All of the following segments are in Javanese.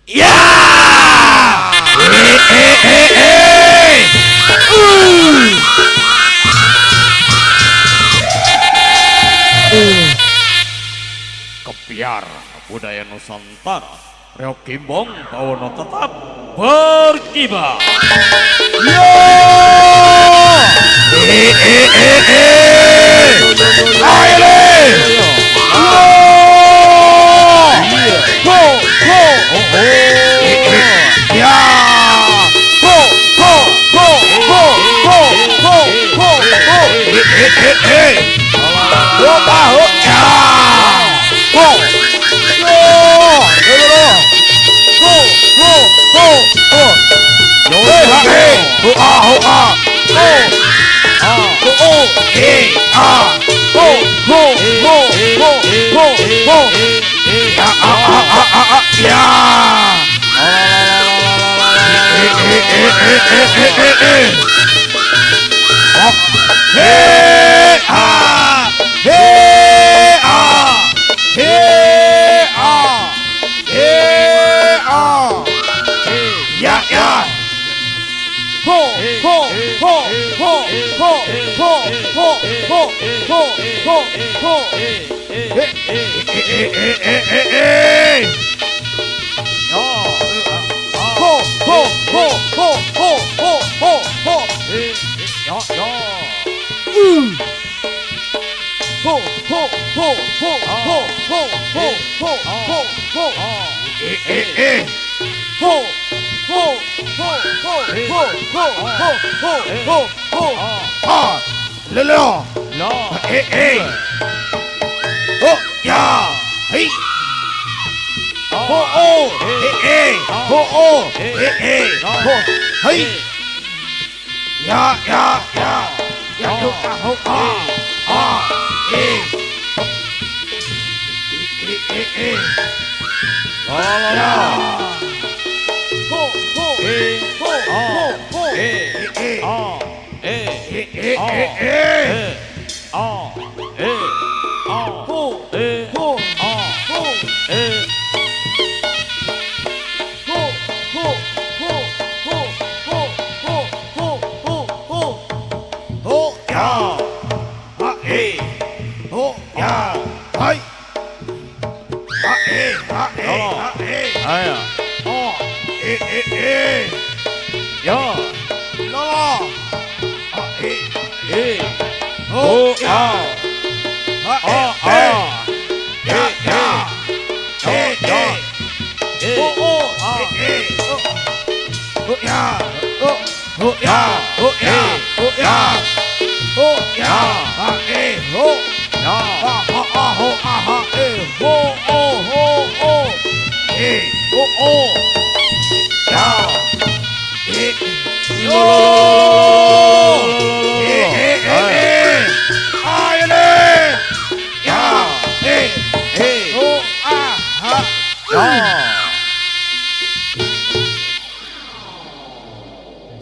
Ya! Kebiar budaya Nusantara, Reo Gimbong Bawono tetap berkibar. Yo!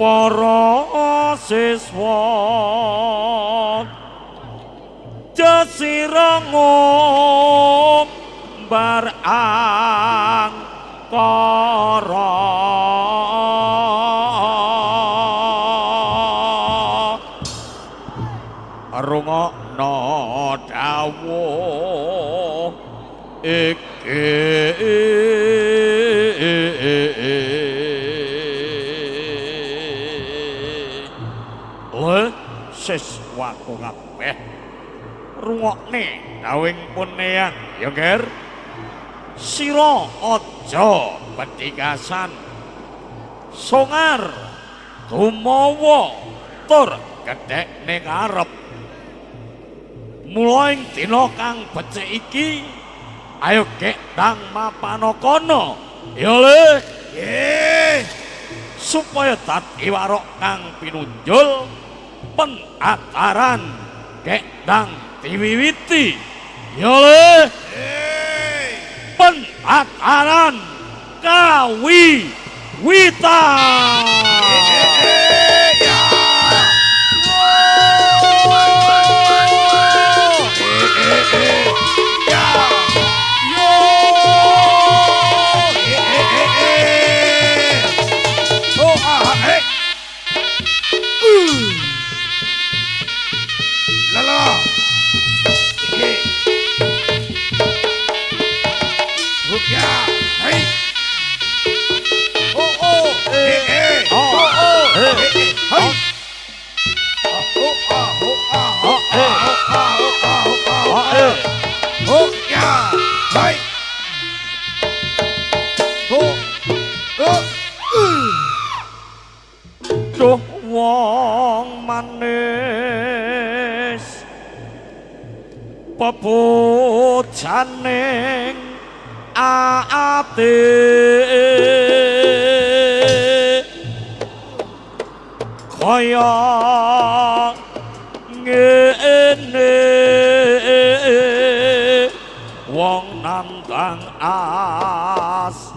Para siswa jasira ngombar angkara rungokno dawuh iki siswaku kabeh rungokne dawing punean ya Ger. Sira aja petikasan songar gumawa tur gedhekne karep. Mula ing dina kang becik iki ayo gek ndang mapana kono ya le. Supaya dadi warok kang pinunjul penataran Kendang diwiwiti ya le. Penataran kawiwitan. Ya, hei. Oh oh, oh oh, hei. Oh ya, hei. Duh wong manis pepujaning ati kaya ngene wong nandang asmara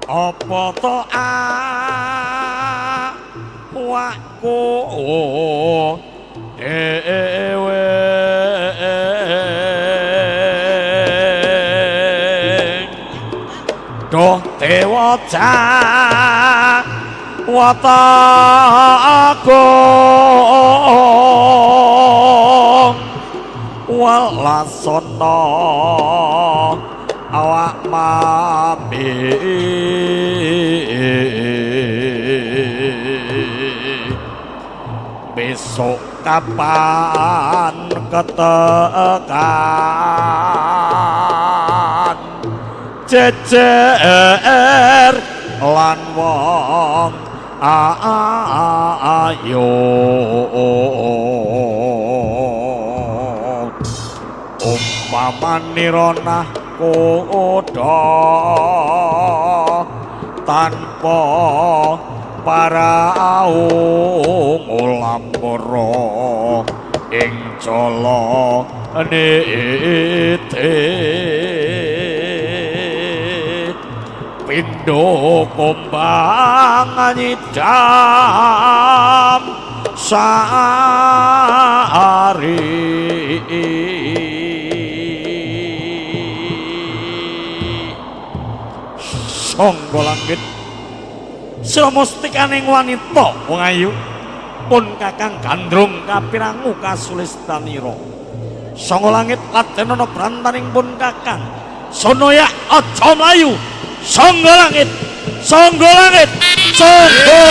apa to awakku dhewe doh dewa Jawatagung walasana awak mami besok kapan ketekan jejer lan wong ayo umpamane nah koda tanpa paraung ulambara ing cala nete pindho kumbang nyidam sari sangga langit sira mustikaning wanita wong ayu pun kakang gandrung kapirangu kasulistanira sangga langit ladenana brantaning pun kakang sanaya aja mlayu sangga langit sangga langit sangga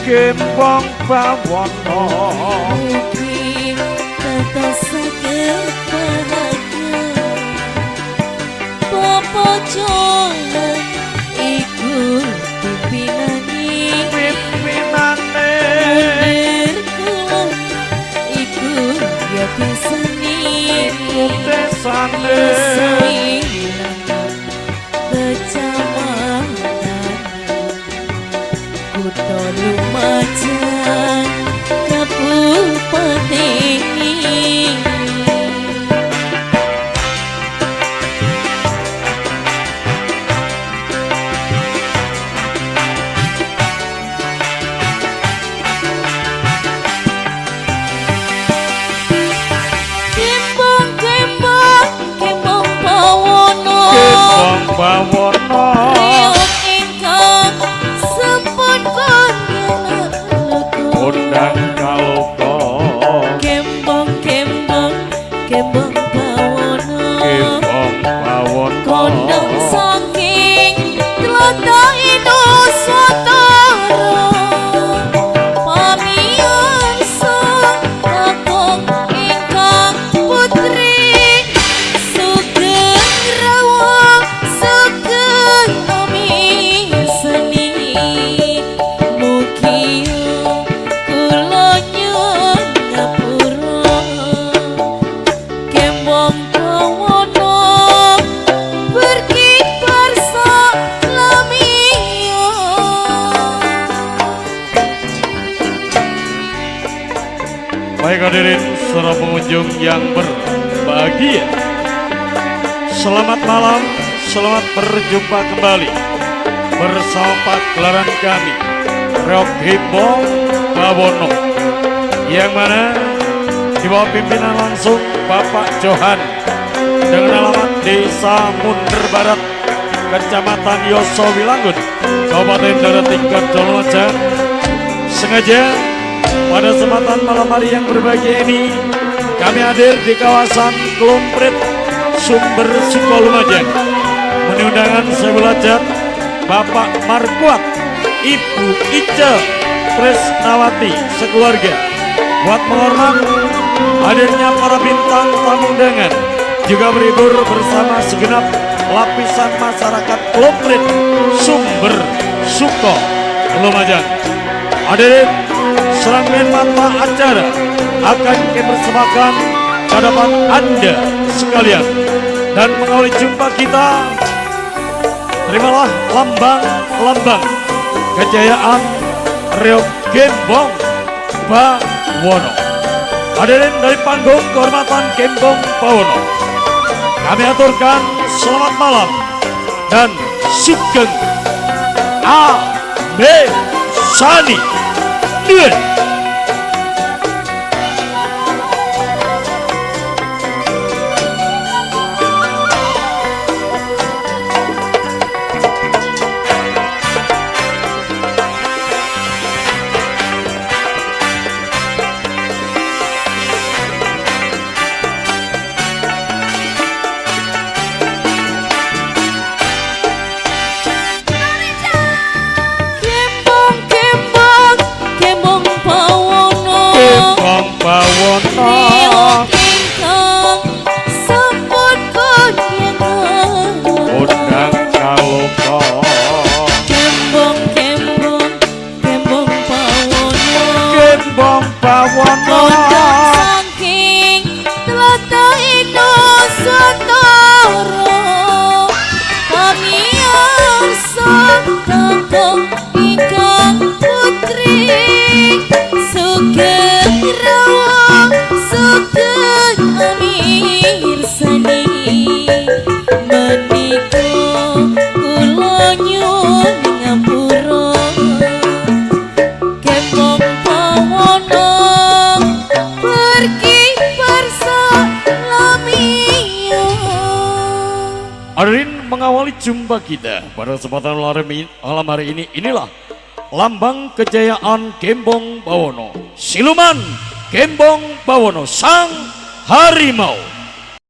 Kembang bawana mungkin kata sakit bahagia Papa Jong Lumajang Kabupaten Bawono Riok ingkang sempun konyen undang kaloka Kembang bawono kondang saking tlatah Inuswatara pamiyan sang kakung ingkang putri sugeng rawa sugeng amiseni mugia kula nyuwun ngapura kembang bawono berkibar salamiya. Baik hadirin saudara pengunjung yang berbahagia, selamat malam, selamat berjumpa kembali bersama pagelaran kami Reok Gembong Bawono, yang mana di bawah pimpinan langsung Bapak Johan dengan alamat Desa Mundur Barat, Kecamatan Yosowilanggun, Kabupaten Darat Tingkat Lumajang. Sengaja pada kesempatan malam hari yang berbahagia ini kami hadir di kawasan Klumprit, Sumber Suko Lumajang. Memenuhi undangan saya belajar Bapak Markuat, Ibu Ica Tresnawati sekeluarga, buat menghormat hadirnya para bintang tamu undangan, juga berhibur bersama segenap lapisan masyarakat Klumprit, Sumber Suko Lumajang. Hadirin, serangkaian mata acara akan kami persembahkan ke hadapan Anda sekalian, dan mengawali jumpa kita, terimalah lambang-lambang kejayaan Reok Gembong Bawono. Hadirin, dari panggung kehormatan Gembong Bawono kami aturkan selamat malam dan sugeng Ame Sani Duen. Bawono ingkang sampun konyengan undang kaloka kembang bawono Gembong Bawono kondang saking tlatah Inuswatara pamiyan sang kakung ingkang putri sugeng rawa sugeng amirsani menika kula nyuwun ngapura kembang bawono berkibar salamiya. Hadirin, mengawali jumpa kita pada kesempatan malam hari ini, inilah lambang kejayaan Gembong Bawono, siluman Gembong Bawono, sang harimau.